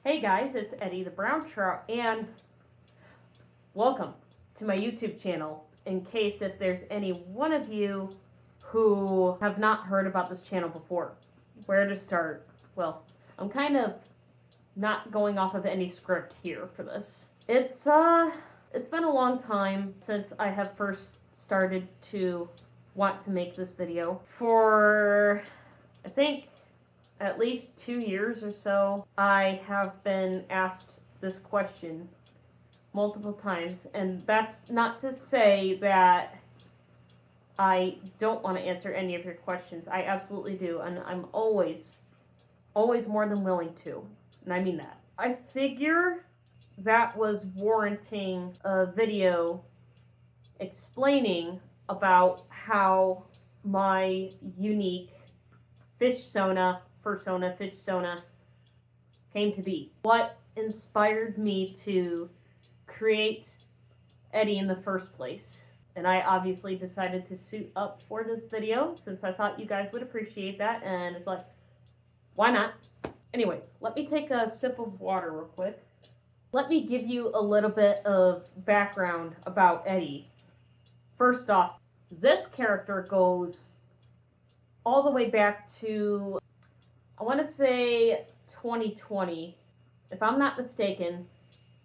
Hey guys, it's Eddie the Brown Trout, and welcome to my YouTube channel. In case if there's any one of you who have not heard about this channel before, where to start? Well, I'm kind of not going off of any script here for this. It's been a long time since I have first started to want to make this video. For, I think, at least 2 years or so, I have been asked this question multiple times, and that's not to say that I don't want to answer any of your questions. I absolutely do, and I'm always more than willing to, and I mean that. I figure that was warranting a video explaining about how my unique Fish-sona, Fursona, Fish-sona came to be. What inspired me to create Eddie in the first place. And I obviously decided to suit up for this video since I thought you guys would appreciate that, and it's like, why not? Anyways, let me take a sip of water real quick. Let me give you a little bit of background about Eddie. First off, this character goes all the way back to, I want to say 2020. If I'm not mistaken,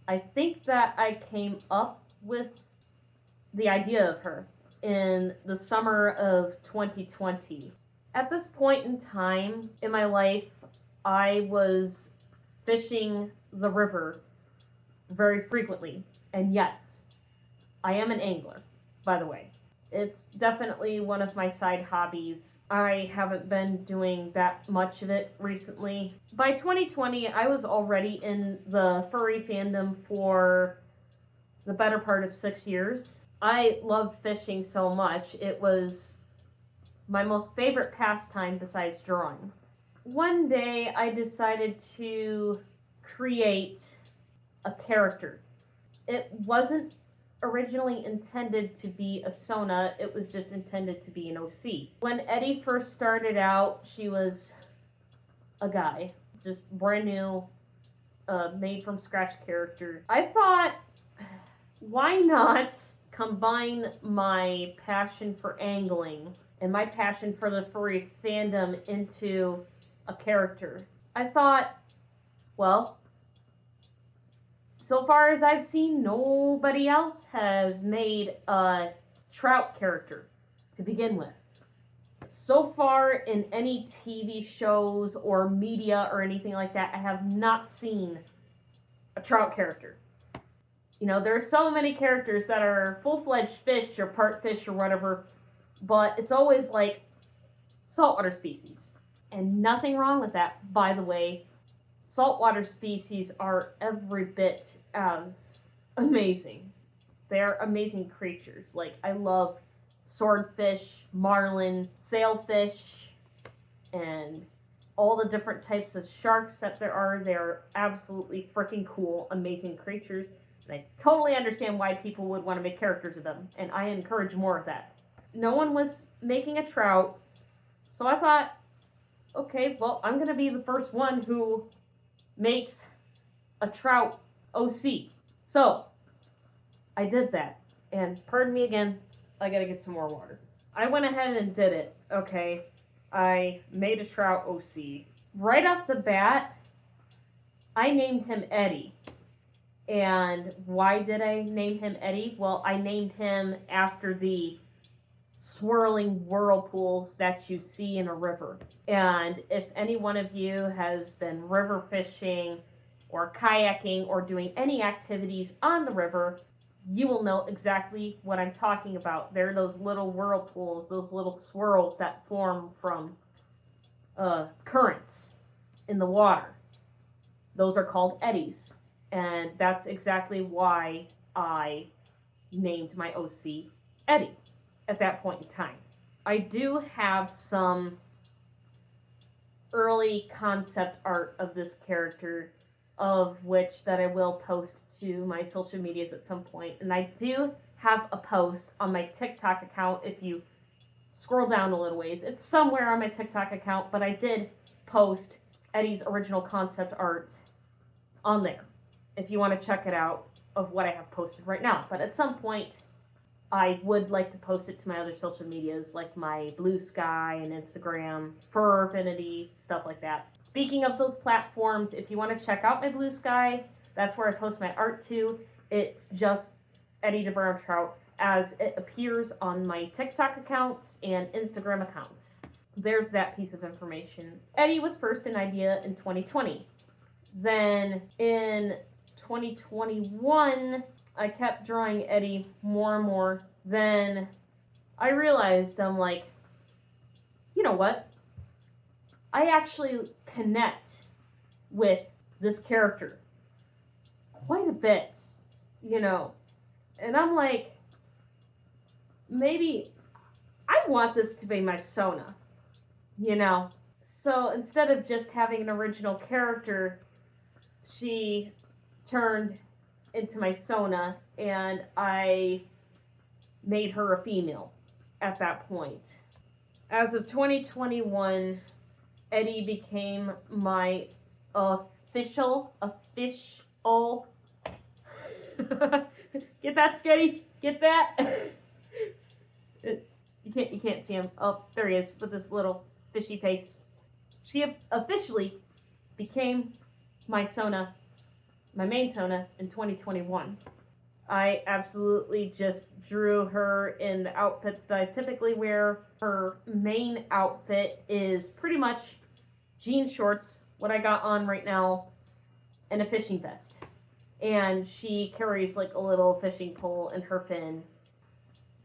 I think that I came up with the idea of her in the summer of 2020. At this point in time in my life, I was fishing the river very frequently. And yes, I am an angler, by the way. It's definitely one of my side hobbies. I haven't been doing that much of it recently. By 2020, I was already in the furry fandom for the better part of 6 years. I loved fishing so much. It was my most favorite pastime besides drawing. One day, I decided to create a character. It wasn't originally intended to be a Sona, it was just intended to be an OC. When Eddie first started out, she was a guy, just brand new, made from scratch character. I thought, why not combine my passion for angling and my passion for the furry fandom into a character? I thought, well, so far as I've seen, nobody else has made a trout character to begin with. So far in any TV shows or media or anything like that, I have not seen a trout character. You know, there are so many characters that are full-fledged fish or part fish or whatever, but it's always like saltwater species. And nothing wrong with that, by the way. Saltwater species are every bit as amazing. They're amazing creatures. Like, I love swordfish, marlin, sailfish, and all the different types of sharks that there are. They're absolutely freaking cool, amazing creatures. And I totally understand why people would want to make characters of them, and I encourage more of that. No one was making a trout, so I thought, okay, well, I'm going to be the first one who makes a trout OC. So, I did that. And pardon me again, I gotta get some more water. I went ahead and did it, okay? I made a trout OC. Right off the bat, I named him Eddie. And why did I name him Eddie? Well, I named him after the swirling whirlpools that you see in a river. And if any one of you has been river fishing or kayaking or doing any activities on the river, you will know exactly what I'm talking about. They're those little whirlpools, those little swirls that form from currents in the water. Those are called eddies. And that's exactly why I named my OC Eddie at that point in time. I do have some early concept art of this character, of which that I will post to my social medias at some point. And I do have a post on my TikTok account. If you scroll down a little ways, it's somewhere on my TikTok account, but I did post Eddie's original concept art on there if you want to check it out of what I have posted right now. But at some point, I would like to post it to my other social medias, like my Blue Sky and Instagram, Fur Affinity, stuff like that. Speaking of those platforms, if you want to check out my Blue Sky, that's where I post my art to. It's just Eddie the Brown Trout as it appears on my TikTok accounts and Instagram accounts. There's that piece of information. Eddie was first an idea in 2020. Then in 2021, I kept drawing Eddie more and more. Then I realized, I'm like, you know what? I actually connect with this character quite a bit, you know. And I'm like, maybe I want this to be my Sona, you know. So instead of just having an original character, she turned into my Sona, and I made her a female at that point. As of 2021, Eddie became my official get that, Sketty? Get that? You can't see him. Oh, there he is with this little fishy face. She officially became my Sona, my main Sona, in 2021. I absolutely just drew her in the outfits that I typically wear. Her main outfit is pretty much jean shorts, what I got on right now, and a fishing vest. And she carries like a little fishing pole in her fin.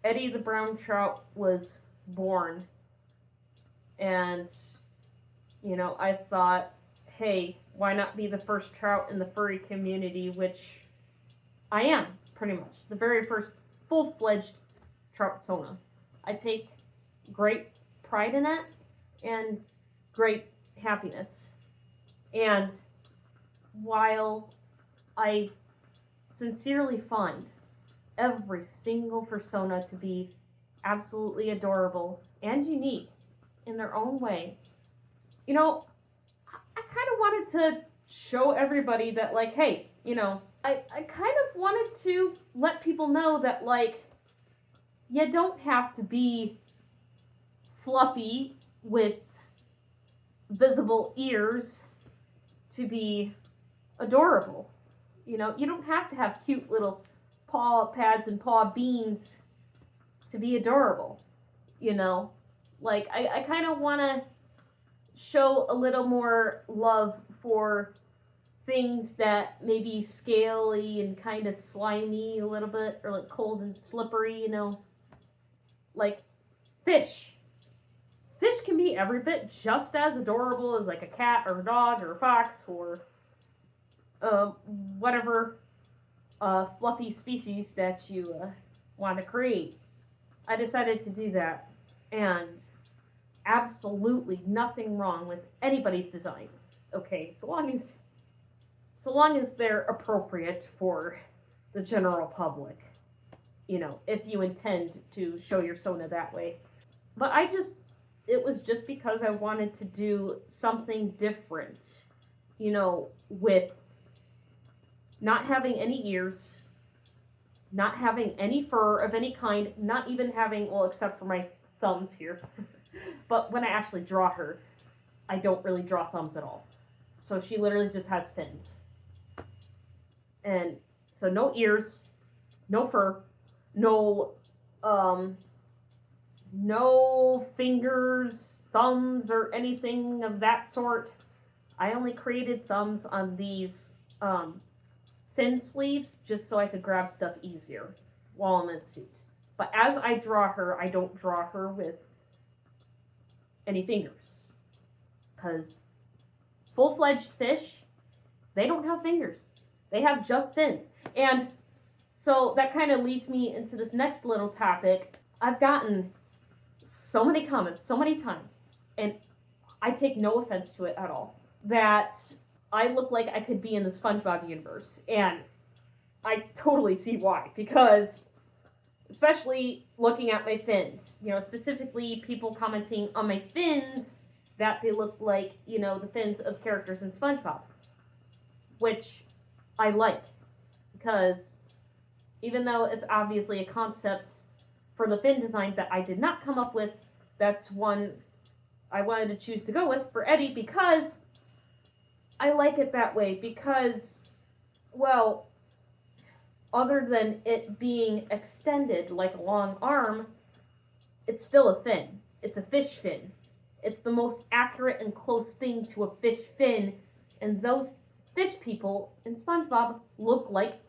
Eddie the Brown Trout was born, and, you know, I thought, hey, why not be the first trout in the furry community, which I am, pretty much. The very first full-fledged trout Sona. I take great pride in it, and great happiness. And while I sincerely find every single Fursona to be absolutely adorable and unique in their own way, you know, I kind of wanted to show everybody that, like, hey, you know, I kind of wanted to let people know that, like, you don't have to be fluffy with visible ears to be adorable. You know, you don't have to have cute little paw pads and paw beans to be adorable. You know, like, I kind of want to show a little more love for things that may be scaly and kind of slimy a little bit, or like cold and slippery, you know, like fish. Fish can be every bit just as adorable as like a cat or a dog or a fox or whatever fluffy species that you want to create. I decided to do that, and absolutely nothing wrong with anybody's designs. Okay, so long as they're appropriate for the general public, you know, if you intend to show your Sona that way. But it was just because I wanted to do something different, you know, with not having any ears, not having any fur of any kind, not even having, well, except for my thumbs here. But when I actually draw her, I don't really draw thumbs at all. So she literally just has fins. And so no ears, no fur, no fingers, thumbs, or anything of that sort. I only created thumbs on these fin sleeves just so I could grab stuff easier while I'm in suit. But as I draw her, I don't draw her with any fingers. Because full-fledged fish, they don't have fingers. They have just fins. And so that kind of leads me into this next little topic. I've gotten so many comments, so many times, and I take no offense to it at all, that I look like I could be in the SpongeBob universe. And I totally see why. Because, especially looking at my fins, you know, specifically people commenting on my fins that they look like, you know, the fins of characters in SpongeBob. which I like, because even though it's obviously a concept for the fin design that I did not come up with, that's one I wanted to choose to go with for Eddie, because I like it that way, because, well, other than it being extended like a long arm, it's still a fin. It's a fish fin. It's the most accurate and close thing to a fish fin, and those fish people in SpongeBob look like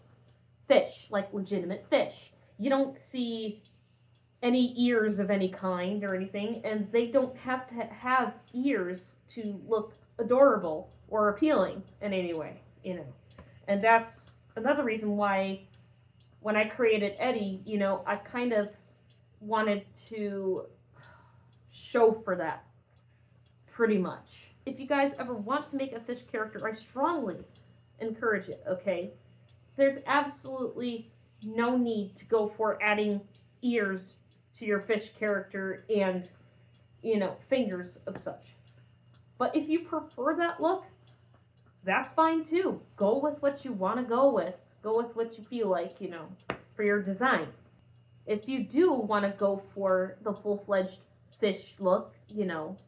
fish, like legitimate fish. You don't see any ears of any kind or anything, and they don't have to have ears to look adorable or appealing in any way, you know. And that's another reason why when I created Eddie, you know, I kind of wanted to show for that, pretty much. If you guys ever want to make a fish character, I strongly encourage it, okay? There's absolutely no need to go for adding ears to your fish character and, you know, fingers of such. But if you prefer that look, that's fine too. Go with what you want to go with. Go with what you feel like, you know, for your design. If you do want to go for the full-fledged fish look, you know,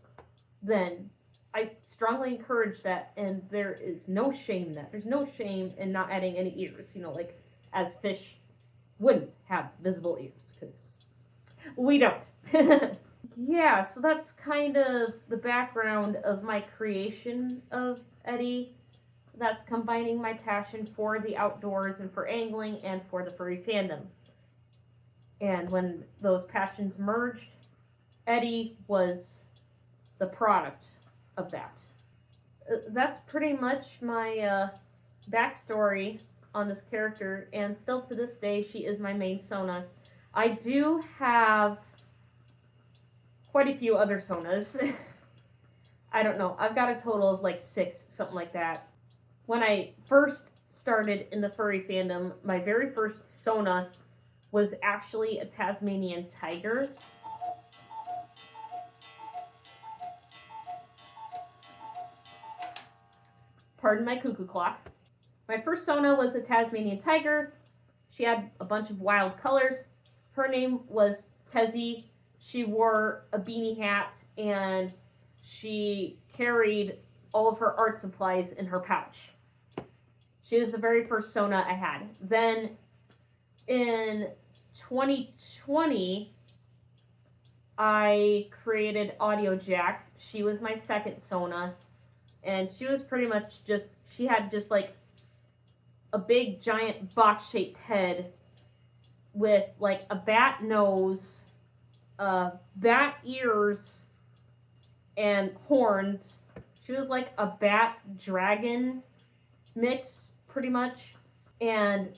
then I strongly encourage that, and there is no shame in that. There's no shame in not adding any ears, you know, like, as fish wouldn't have visible ears, because we don't. Yeah, so that's kind of the background of my creation of Eddie. That's combining my passion for the outdoors and for angling and for the furry fandom. And when those passions merged, Eddie was the product of that. That's pretty much my backstory on this character, and still to this day, she is my main Sona. I do have quite a few other Sonas. I don't know. I've got a total of like 6, something like that. When I first started in the furry fandom, my very first Sona was actually a Tasmanian tiger. Pardon my cuckoo clock. My first Sona was a Tasmanian tiger. She had a bunch of wild colors. Her name was Tezzy. She wore a beanie hat, and she carried all of her art supplies in her pouch. She was the very first Sona I had. Then in 2020, I created Audio Jack. She was my second Sona, and she was pretty much just, she had just like a big giant box-shaped head with like a bat nose, bat ears, and horns. She was like a bat dragon mix, pretty much. And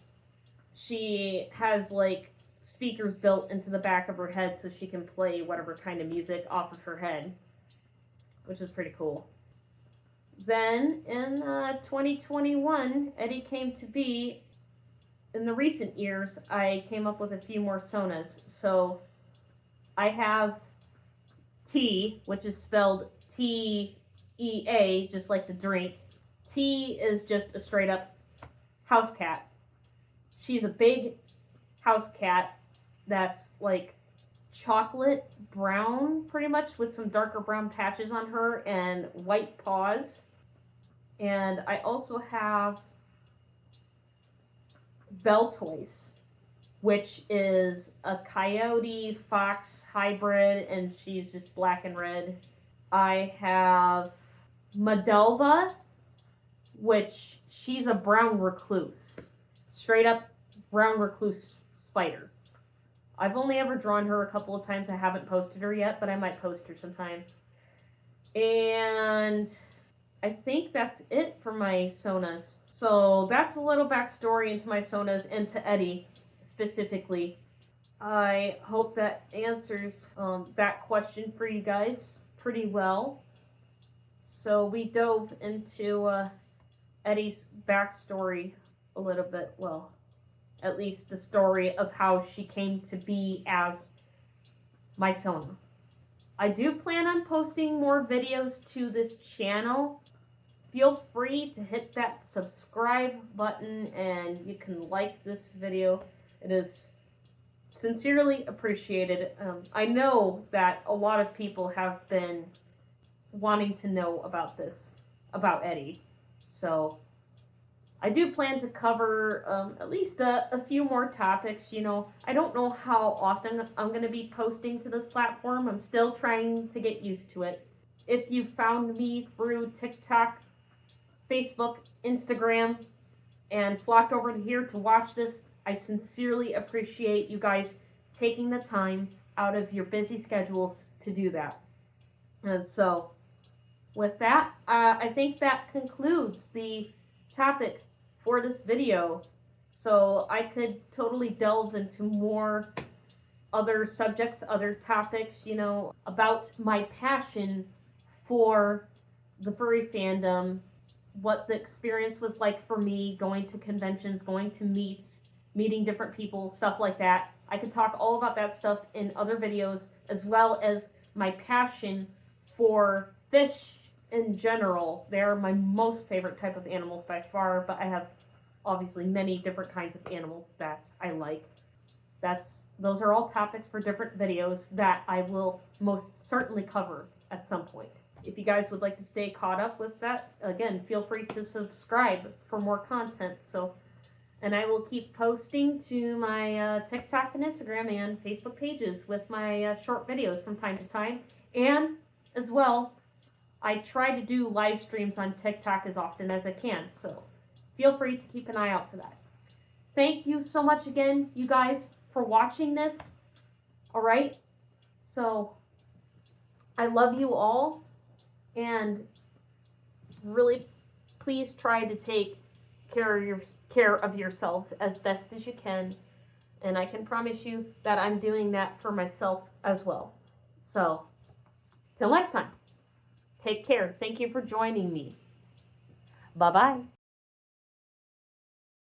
she has like speakers built into the back of her head so she can play whatever kind of music off of her head, which is pretty cool. Then in 2021, Eddie came to be. In the recent years, I came up with a few more Sonas. So I have Tea, which is spelled T-E-A, just like the drink. Tea is just a straight up house cat. She's a big house cat that's like chocolate brown, pretty much, with some darker brown patches on her and white paws. And I also have Beltoise, which is a coyote fox hybrid, and she's just black and red. I have Madelva, which she's a brown recluse. Straight up brown recluse spider. I've only ever drawn her a couple of times. I haven't posted her yet, but I might post her sometime. And I think that's it for my Sonas. So that's a little backstory into my Sonas and to Eddie specifically. I hope that answers that question for you guys pretty well. So we dove into Eddie's backstory a little bit. Well, at least the story of how she came to be as my Sona. I do plan on posting more videos to this channel feel free to hit that subscribe button, and you can like this video. It is sincerely appreciated. I know that a lot of people have been wanting to know about this, about Eddie. So I do plan to cover at least a few more topics. You know, I don't know how often I'm going to be posting to this platform. I'm still trying to get used to it. If you found me through TikTok, Facebook, Instagram, and flocked over to here to watch this, I sincerely appreciate you guys taking the time out of your busy schedules to do that. And so, with that, I think that concludes the topic for this video. So I could totally delve into more other subjects, other topics, you know, about my passion for the furry fandom, what the experience was like for me going to conventions, going to meets, meeting different people, stuff like that. I could talk all about that stuff in other videos, as well as my passion for fish in general. They're my most favorite type of animals by far, but I have obviously many different kinds of animals that I like. Those are all topics for different videos that I will most certainly cover at some point. If you guys would like to stay caught up with that, again, feel free to subscribe for more content. And I will keep posting to my TikTok and Instagram and Facebook pages with my short videos from time to time. And as well, I try to do live streams on TikTok as often as I can. So feel free to keep an eye out for that. Thank you so much again, you guys, for watching this. All right? So I love you all. And really, please try to take care of yourselves as best as you can. And I can promise you that I'm doing that for myself as well. So, till next time, take care. Thank you for joining me. Bye-bye.